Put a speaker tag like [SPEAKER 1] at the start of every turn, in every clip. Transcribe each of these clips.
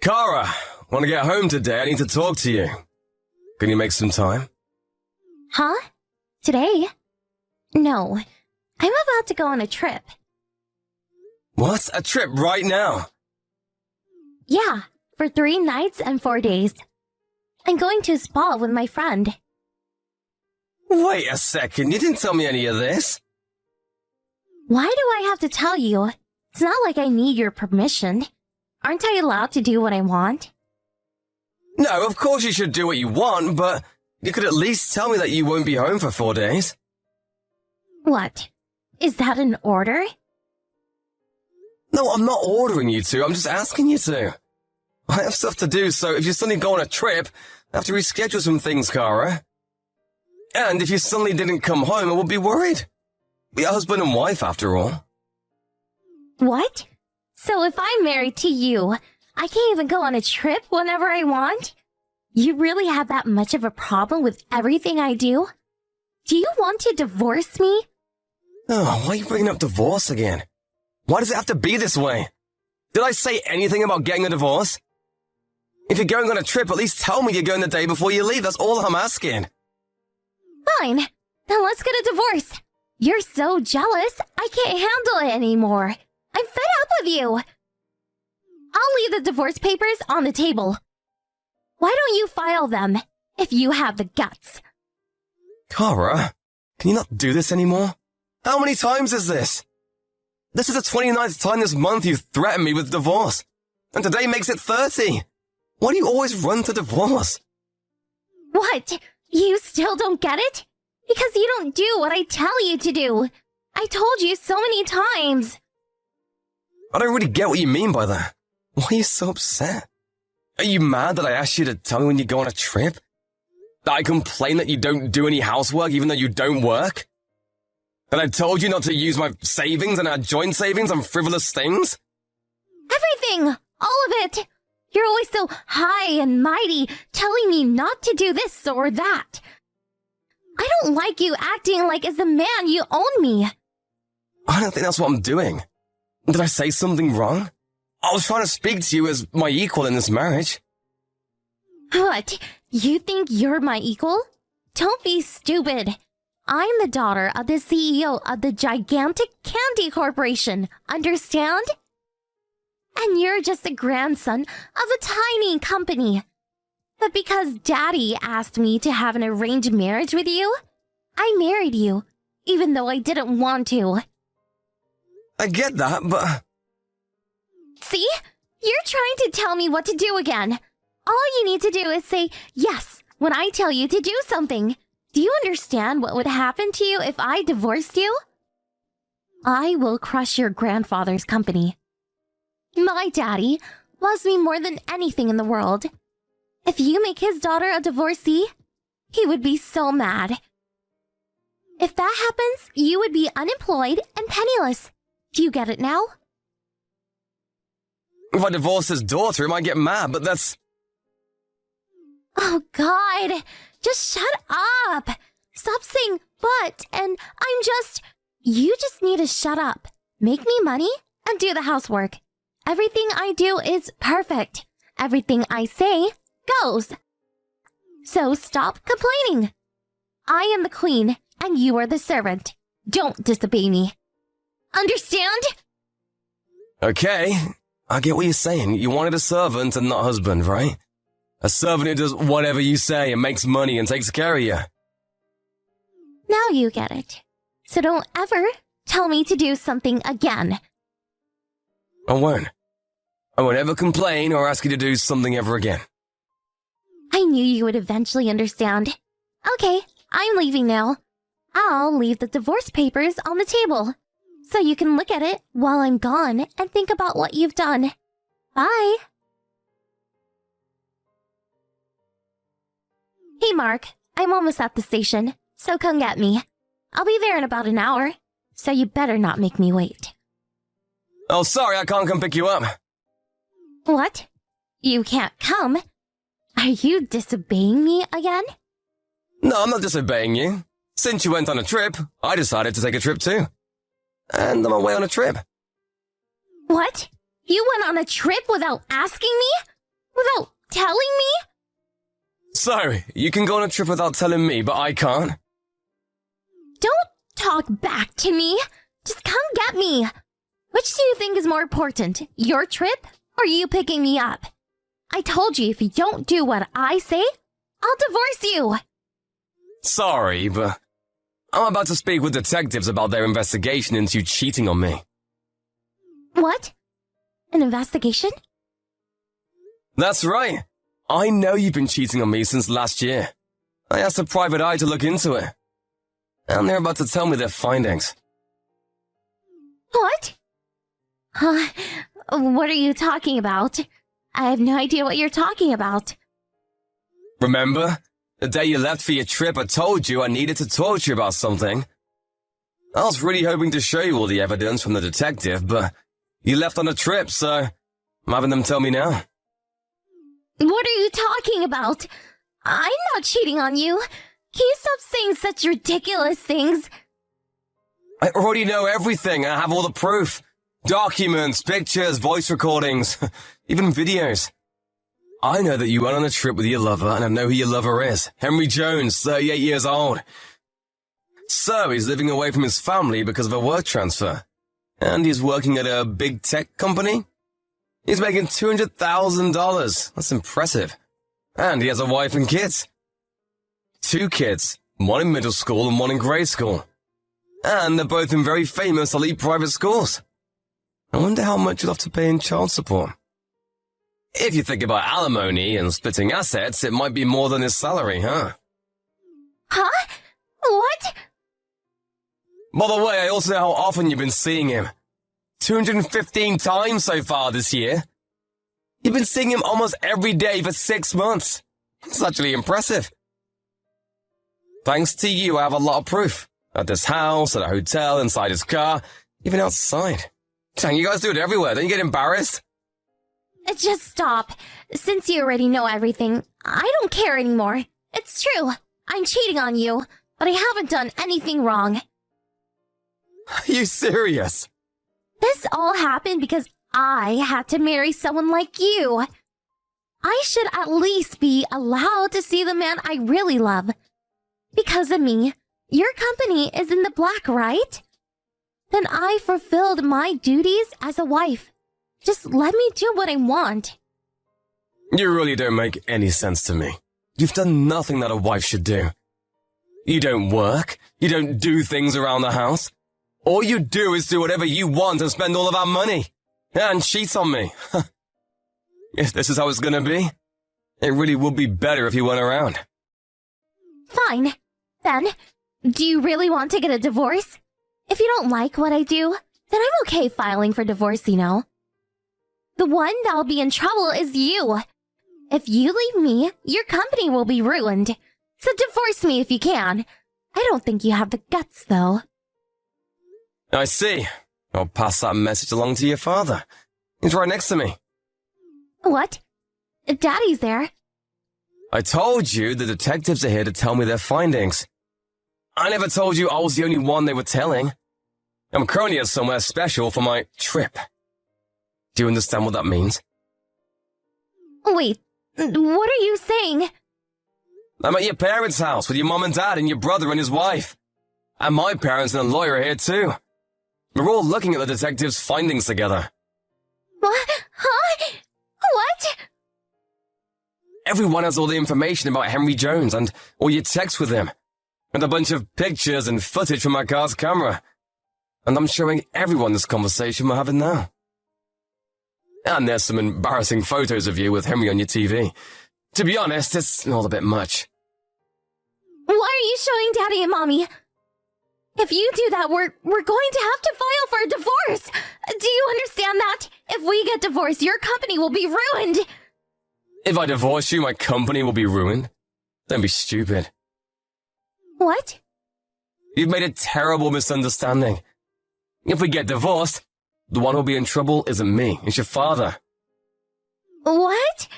[SPEAKER 1] Kara, want to get home today? I need to talk to you. Can you make some time?
[SPEAKER 2] Huh? Today? No. I'm about to go on a trip.
[SPEAKER 1] What? A trip right now?
[SPEAKER 2] Yeah, for 3 nights and 4 days. I'm going to a spa with my friend.
[SPEAKER 1] Wait a second, you didn't tell me any of this.
[SPEAKER 2] Why do I have to tell you? It's not like I need your permission. Aren't I allowed to do what I want?
[SPEAKER 1] No, of course you should do what you want, but you could at least tell me that you won't be home for 4 days.
[SPEAKER 2] What? Is that an order?
[SPEAKER 1] No, I'm not ordering you to, I'm just asking you to. I have stuff to do, so if you suddenly go on a trip, I have to reschedule some things, Kara. And if you suddenly didn't come home, I would be worried. We're husband and wife, after all.
[SPEAKER 2] What? So if I'm married to you, I can't even go on a trip whenever I want? You really have that much of a problem with everything I do? Do you want to divorce me?
[SPEAKER 1] Oh, why are you bringing up divorce again? Why does it have to be this way? Did I say anything about getting a divorce? If you're going on a trip, at least tell me you're going the day before you leave. That's all I'm asking.
[SPEAKER 2] Fine. Then let's get a divorce. You're so jealous, I can't handle it anymore. I'm fed up with you. I'll leave the divorce papers on the table. Why don't you file them, if you have the guts?
[SPEAKER 1] Kara, can you not do this anymore? How many times is this? This is the 29th time this month you've threatened me with divorce. And today makes it 30. Why do you always run to divorce?
[SPEAKER 2] What? You still don't get it? Because you don't do what I tell you to do. I told you so many times.
[SPEAKER 1] I don't really get what you mean by that. Why are you so upset? Are you mad that I asked you to tell me when you go on a trip? That I complain that you don't do any housework even though you don't work? That I told you not to use my savings and our joint savings on frivolous things?
[SPEAKER 2] Everything! All of it! You're always so high and mighty, telling me not to do this or that. I don't like you acting like as the man you own me.
[SPEAKER 1] I don't think that's what I'm doing. Did I say something wrong? I was trying to speak to you as my equal in this marriage.
[SPEAKER 2] What? You think you're my equal? Don't be stupid. I'm the daughter of the CEO of the gigantic candy corporation, understand? And you're just the grandson of a tiny company. But because Daddy asked me to have an arranged marriage with you, I married you, even though I didn't want to.
[SPEAKER 1] I get that, but...
[SPEAKER 2] See? You're trying to tell me what to do again. All you need to do is say yes when I tell you to do something. Do you understand what would happen to you if I divorced you? I will crush your grandfather's company. My daddy loves me more than anything in the world. If you make his daughter a divorcee, he would be so mad. If that happens, you would be unemployed and penniless. Do you get it now?
[SPEAKER 1] If I divorce his daughter, he might get mad, but that's...
[SPEAKER 2] Oh, God. Just shut up. Stop saying but, and I'm just... You just need to shut up. Make me money and do the housework. Everything I do is perfect. Everything I say goes. So stop complaining. I am the queen, and you are the servant. Don't disobey me. Understand?
[SPEAKER 1] Okay, I get what you're saying. You wanted a servant and not a husband, right? A servant who does whatever you say and makes money and takes care of you.
[SPEAKER 2] Now you get it. So don't ever tell me to do something again.
[SPEAKER 1] I won't. I won't ever complain or ask you to do something ever again.
[SPEAKER 2] I knew you would eventually understand. Okay, I'm leaving now. I'll leave the divorce papers on the table, so you can look at it while I'm gone and think about what you've done. Bye. Hey, Mark, I'm almost at the station, so come get me. I'll be there in about an hour, so you better not make me wait.
[SPEAKER 1] Oh, sorry, I can't come pick you up.
[SPEAKER 2] What? You can't come? Are you disobeying me again?
[SPEAKER 1] No, I'm not disobeying you. Since you went on a trip, I decided to take a trip too. And I'm away on a trip.
[SPEAKER 2] What? You went on a trip without asking me? Without telling me?
[SPEAKER 1] So, you can go on a trip without telling me, but I can't?
[SPEAKER 2] Don't talk back to me. Just come get me. Which do you think is more important, your trip or you picking me up? I told you if you don't do what I say, I'll divorce you.
[SPEAKER 1] Sorry, but I'm about to speak with detectives about their investigation into you cheating on me.
[SPEAKER 2] What? An investigation?
[SPEAKER 1] That's right. I know you've been cheating on me since last year. I asked a private eye to look into it. And they're about to tell me their findings.
[SPEAKER 2] What? What are you talking about? I have no idea what you're talking about.
[SPEAKER 1] Remember? The day you left for your trip, I told you I needed to talk to you about something. I was really hoping to show you all the evidence from the detective, but you left on a trip, so I'm having them tell me now.
[SPEAKER 2] What are you talking about? I'm not cheating on you. Can you stop saying such ridiculous things?
[SPEAKER 1] I already know everything. I have all the proof. Documents, pictures, voice recordings, even videos. I know that you went on a trip with your lover, and I know who your lover is. Henry Jones, 38 years old. So, he's living away from his family because of a work transfer. And he's working at a big tech company. He's making $200,000. That's impressive. And he has a wife and kids. 2 kids, one in middle school and one in grade school. And they're both in very famous elite private schools. I wonder how much you'll have to pay in child support. If you think about alimony and splitting assets, it might be more than his salary, huh?
[SPEAKER 2] Huh? What?
[SPEAKER 1] By the way, I also know how often you've been seeing him. 215 times so far this year. You've been seeing him almost every day for 6 months. It's actually impressive. Thanks to you, I have a lot of proof. At this house, at a hotel, inside his car, even outside. Dang, you guys do it everywhere. Don't you get embarrassed?
[SPEAKER 2] Just stop. Since you already know everything, I don't care anymore. It's true. I'm cheating on you, but I haven't done anything wrong.
[SPEAKER 1] Are you serious?
[SPEAKER 2] This all happened because I had to marry someone like you. I should at least be allowed to see the man I really love. Because of me, your company is in the black, right? Then I fulfilled my duties as a wife. Just let me do what I want.
[SPEAKER 1] You really don't make any sense to me. You've done nothing that a wife should do. You don't work. You don't do things around the house. All you do is do whatever you want and spend all of our money. And cheat on me. If this is how it's gonna be, it really would be better if you weren't around.
[SPEAKER 2] Fine. Then, do you really want to get a divorce? If you don't like what I do, then I'm okay filing for divorce, you know. The one that'll be in trouble is you. If you leave me, your company will be ruined. So divorce me if you can. I don't think you have the guts, though.
[SPEAKER 1] I see. I'll pass that message along to your father. He's right next to me.
[SPEAKER 2] What? Daddy's there.
[SPEAKER 1] I told you the detectives are here to tell me their findings. I never told you I was the only one they were telling. I'm currently at somewhere special for my trip. Do you understand what that means?
[SPEAKER 2] Wait, what are you saying?
[SPEAKER 1] I'm at your parents' house with your mom and dad and your brother and his wife. And my parents and a lawyer are here too. We're all looking at the detectives' findings together.
[SPEAKER 2] What? Huh? What?
[SPEAKER 1] Everyone has all the information about Henry Jones and all your texts with him. And a bunch of pictures and footage from my car's camera. And I'm showing everyone this conversation we're having now. And there's some embarrassing photos of you with Henry on your TV. To be honest, it's all a bit much.
[SPEAKER 2] Why are you showing Daddy and Mommy? If you do that, we're going to have to file for a divorce. Do you understand that? If we get divorced, your company will be ruined.
[SPEAKER 1] If I divorce you, my company will be ruined? Don't be stupid.
[SPEAKER 2] What?
[SPEAKER 1] You've made a terrible misunderstanding. If we get divorced, the one who'll be in trouble isn't me, it's your father.
[SPEAKER 2] What?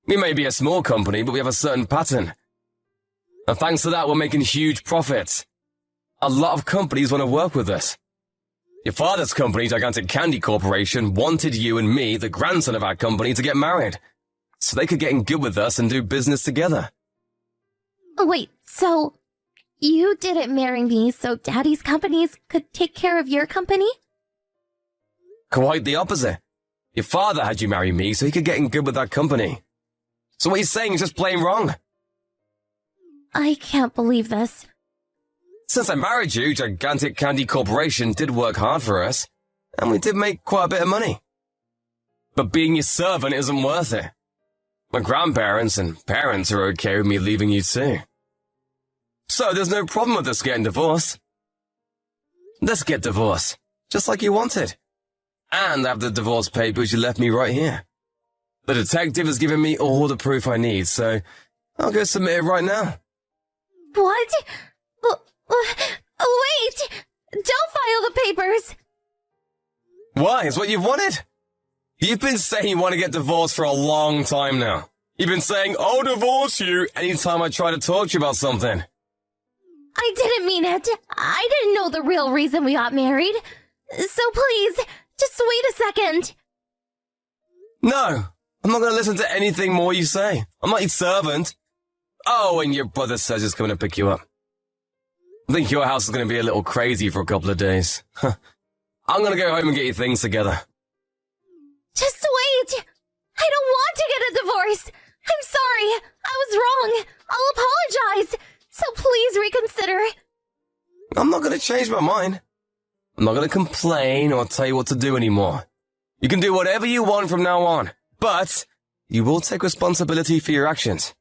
[SPEAKER 1] We may be a small company, but we have a certain pattern. And thanks to that, we're making huge profits. A lot of companies want to work with us. Your father's company, Gigantic Candy Corporation, wanted you and me, the grandson of our company, to get married. so they could get in good with us and do business together.
[SPEAKER 2] Wait, so you didn't marry me so Daddy's companies could take care of your company?
[SPEAKER 1] Quite the opposite. Your father had you marry me so he could get in good with that company. So what you're saying is just plain wrong.
[SPEAKER 2] I can't believe this.
[SPEAKER 1] Since I married you, Gigantic Candy Corporation did work hard for us, and we did make quite a bit of money. But being your servant isn't worth it. My grandparents and parents are okay with me leaving you too. So there's no problem with us getting divorced. Let's get divorced, just like you wanted. And have the divorce papers you left me right here. The detective has given me all the proof I need, so I'll go submit it right now.
[SPEAKER 2] What? Wait! Don't file the papers!
[SPEAKER 1] Why? It's what you've wanted. You've been saying you want to get divorced for a long time now. You've been saying, I'll divorce you anytime I try to talk to you about something.
[SPEAKER 2] I didn't mean it. I didn't know the real reason we got married. So please, just wait a second.
[SPEAKER 1] No, I'm not going to listen to anything more you say. I'm not your servant. Oh, and your brother says he's coming to pick you up. I think your house is going to be a little crazy for a couple of days. I'm going to go home and get your things together.
[SPEAKER 2] Just wait! I don't want to get a divorce! I'm sorry! I was wrong! I'll apologize! So please reconsider.
[SPEAKER 1] I'm not going to change my mind. I'm not going to complain or tell you what to do anymore. You can do whatever you want from now on, but you will take responsibility for your actions.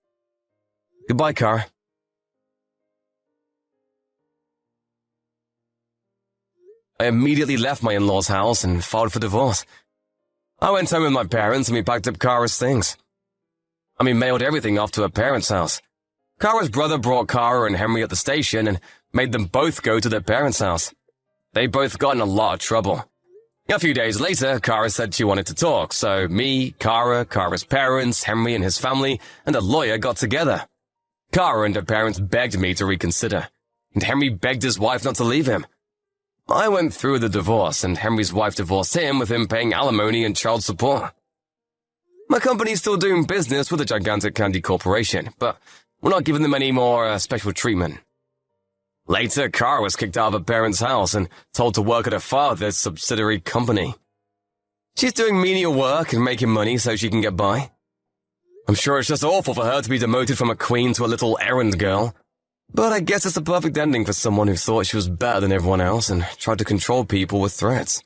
[SPEAKER 1] Goodbye, Kara. I immediately left my in-laws' house and filed for divorce. I went home with my parents and we packed up Kara's things. We mailed everything off to her parents' house. Kara's brother brought Kara and Henry at the station and made them both go to their parents' house. They both got in a lot of trouble. A few days later, Kara said she wanted to talk, so me, Kara, Kara's parents, Henry and his family, and a lawyer got together. Kara and her parents begged me to reconsider, and Henry begged his wife not to leave him. I went through the divorce, and Henry's wife divorced him with him paying alimony and child support. My company's still doing business with the Gigantic Candy Corporation, but we're not giving them any more special treatment. Later, Kara was kicked out of her parents' house and told to work at her father's subsidiary company. She's doing menial work and making money so she can get by. I'm sure it's just awful for her to be demoted from a queen to a little errand girl. But I guess it's the perfect ending for someone who thought she was better than everyone else and tried to control people with threats.